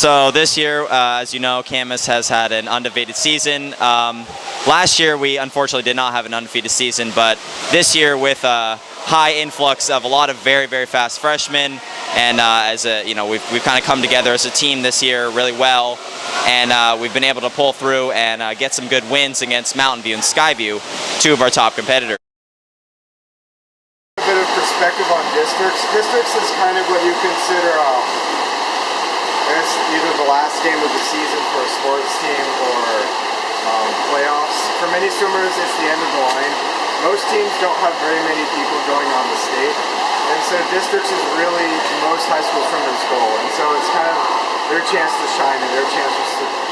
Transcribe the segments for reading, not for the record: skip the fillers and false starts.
So this year, as you know, Camas has had an undefeated season. Last year, we unfortunately did not have an undefeated season, but this year, with a high influx of a lot of very, very fast freshmen, and we've kind of come together as a team this year really well, and we've been able to pull through and get some good wins against Mountain View and Skyview, two of our top competitors. A bit of perspective on districts. Districts is kind of what you consider either the last game of the season for a sports team or playoffs. For many swimmers, it's the end of the line. Most teams don't have very many people going on the state, and so districts is really most high school swimmers' goal, and so it's kind of their chance to shine and their chance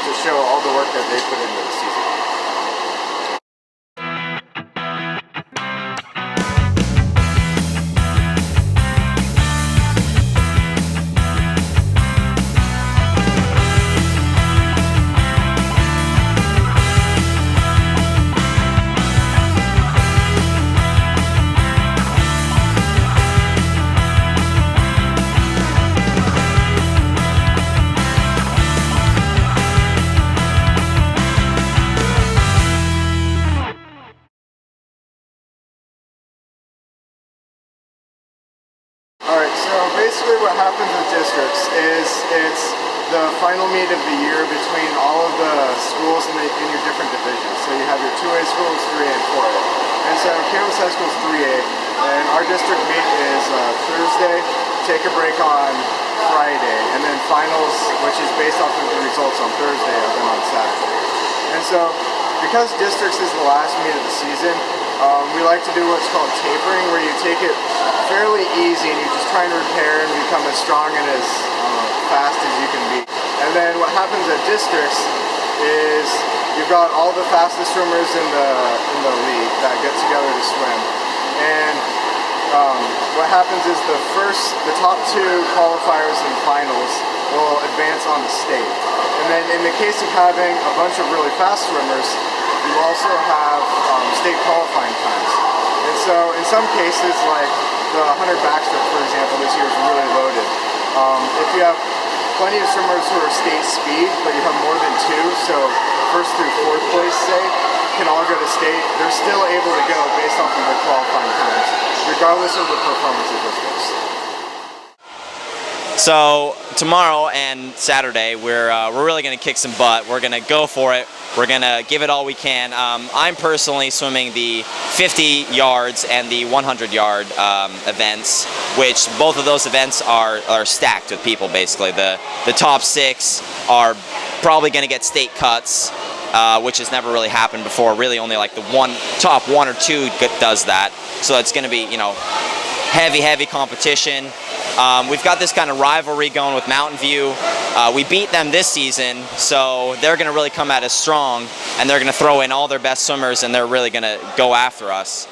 to show all the work that they put into the season. Alright, so basically what happens with districts is it's the final meet of the year between all of the schools in your different divisions. So you have your 2A schools, 3A and 4A. And so Camas High School is 3A, and our district meet is Thursday, take a break on Friday, and then finals, which is based off of the results on Thursday, and then on Saturday. And so, because districts is the last meet of the season, we like to do what's called tapering, where you take it fairly easy and you just try and repair and become as strong and as fast as you can be. And then what happens at districts is you've got all the fastest swimmers in the league that get together to swim. And what happens is the top two qualifiers and finals will advance on the state. And then in the case of having a bunch of really fast swimmers, you also have state qualifying times. And so in some cases, like the 100 backstroke, for example, this year is really loaded. If you have plenty of swimmers who are state speed, but you have more than two, so first through fourth place, say, can all go to state, they're still able to go based off of their qualifying times, regardless of the performance of districts. So tomorrow and Saturday, we're really going to kick some butt. We're going to go for it. We're going to give it all we can. I'm personally swimming the 50 yards and the 100-yard events, which both of those events are stacked with people, basically. The top six are probably going to get state cuts, which has never really happened before. Really only like the top one or two does that. So it's going to be, heavy competition. We've got this kind of rivalry going with Mountain View. We beat them this season, so they're going to really come at us strong, and they're going to throw in all their best swimmers, and they're really going to go after us.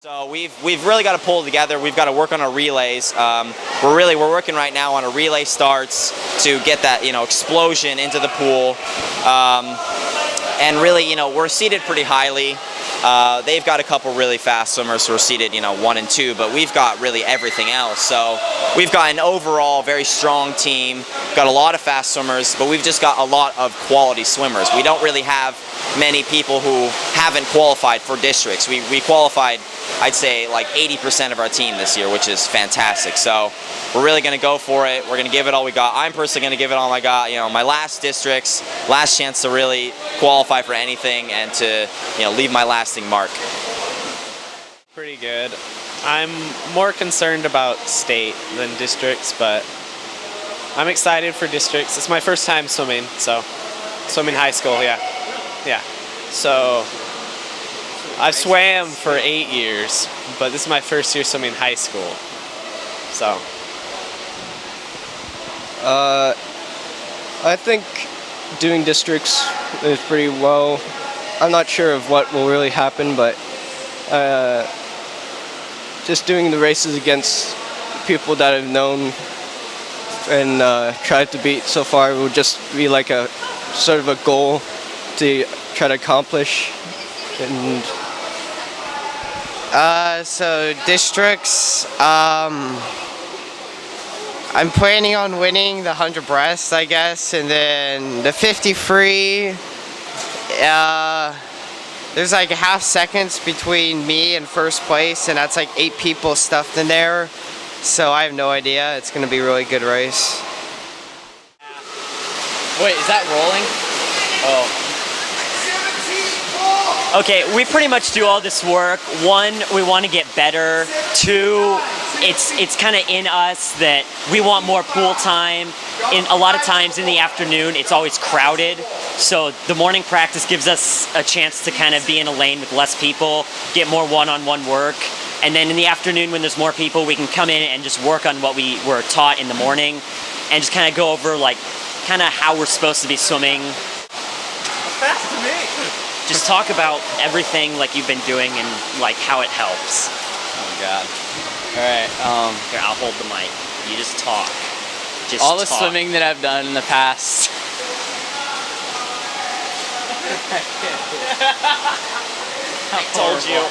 So we've really got to pull together. We've got to work on our relays. We're working right now on our relay starts to get that explosion into the pool. And really we're seated pretty highly. They've got a couple really fast swimmers who are seated 1 and 2, but we've got really everything else. So we've got an overall very strong team. Got a lot of fast swimmers, but we've just got a lot of quality swimmers. We don't really have many people who haven't qualified for districts. We qualified, I'd say, like 80% of our team this year, which is fantastic. So we're really going to go for it. We're going to give it all we got. I'm personally going to give it all I got. My last districts, last chance to really qualify for anything and to leave my lasting mark. Pretty good. I'm more concerned about state than districts, but I'm excited for districts. It's my first time swimming, so swimming high school, yeah. So I've swam for 8 years, but this is my first year swimming high school. So I think doing districts is pretty well. I'm not sure of what will really happen, but just doing the races against people that I've known and tried to beat so far will just be like a sort of a goal to try to accomplish. And so districts, I'm planning on winning the 100 breast, I guess, and then the 50 free. There's like a half seconds between me and first place, and that's like 8 people stuffed in there. So I have no idea. It's gonna be a really good race. Wait, is that rolling? Oh. Okay, we pretty much do all this work. 1, we want to get better. 2, it's kind of in us that we want more pool time. In a lot of times in the afternoon, it's always crowded. So the morning practice gives us a chance to kind of be in a lane with less people, get more one-on-one work. And then in the afternoon, when there's more people, we can come in and just work on what we were taught in the morning and just kind of go over like kind of how we're supposed to be swimming. Fast to me. Just talk about everything like you've been doing and like how it helps. Oh God. All right. Here, I'll hold the mic. You just talk. Just All the talk. swimming that I've done in the past. I told you.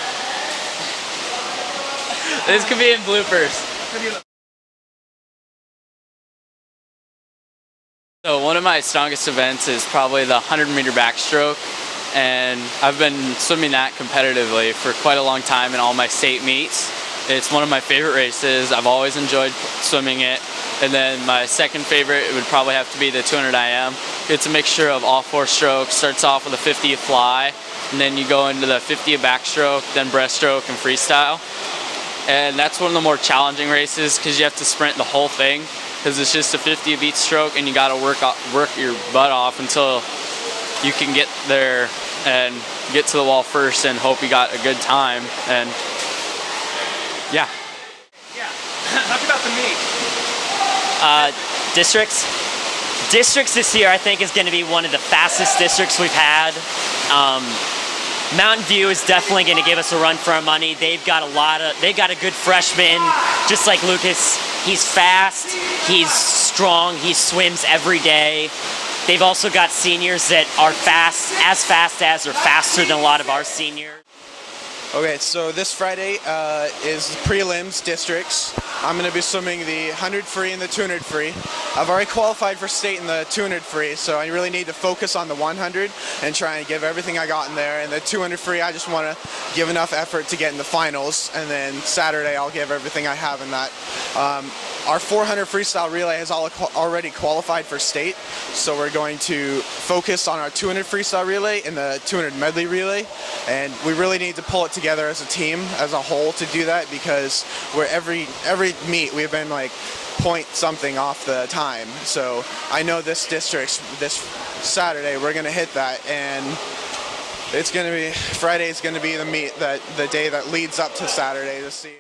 This could be in bloopers. So one of my strongest events is probably the 100-meter backstroke, and I've been swimming that competitively for quite a long time in all my state meets. It's one of my favorite races. I've always enjoyed swimming it. And then my second favorite would probably have to be the 200 IM. It's a mixture of all 4 strokes. Starts off with a 50 fly, and then you go into the 50 backstroke, then breaststroke and freestyle. And that's one of the more challenging races because you have to sprint the whole thing because it's just a 50 of each stroke, and you got to work your butt off until you can get there and get to the wall first and hope you got a good time. And yeah. Talk about the meet. Districts. Districts this year, I think, is going to be one of the fastest districts we've had. Mountain View is definitely going to give us a run for our money. They've got a good freshman, just like Lucas. He's fast, he's strong, he swims every day. They've also got seniors that are fast as or faster than a lot of our seniors. Okay, so this Friday is prelims districts. I'm going to be swimming the 100 free and the 200 free. I've already qualified for state in the 200 free, so I really need to focus on the 100 and try and give everything I got in there. And the 200 free, I just want to give enough effort to get in the finals, and then Saturday I'll give everything I have in that. Our 400 freestyle relay has already qualified for state, so we're going to focus on our 200 freestyle relay and the 200 medley relay, and we really need to pull it together as a team, as a whole, to do that, because we're every meet we've been like point something off the time. So I know this Saturday we're gonna hit that, and it's gonna be Friday's gonna be the meet, that the day that leads up to Saturday to see.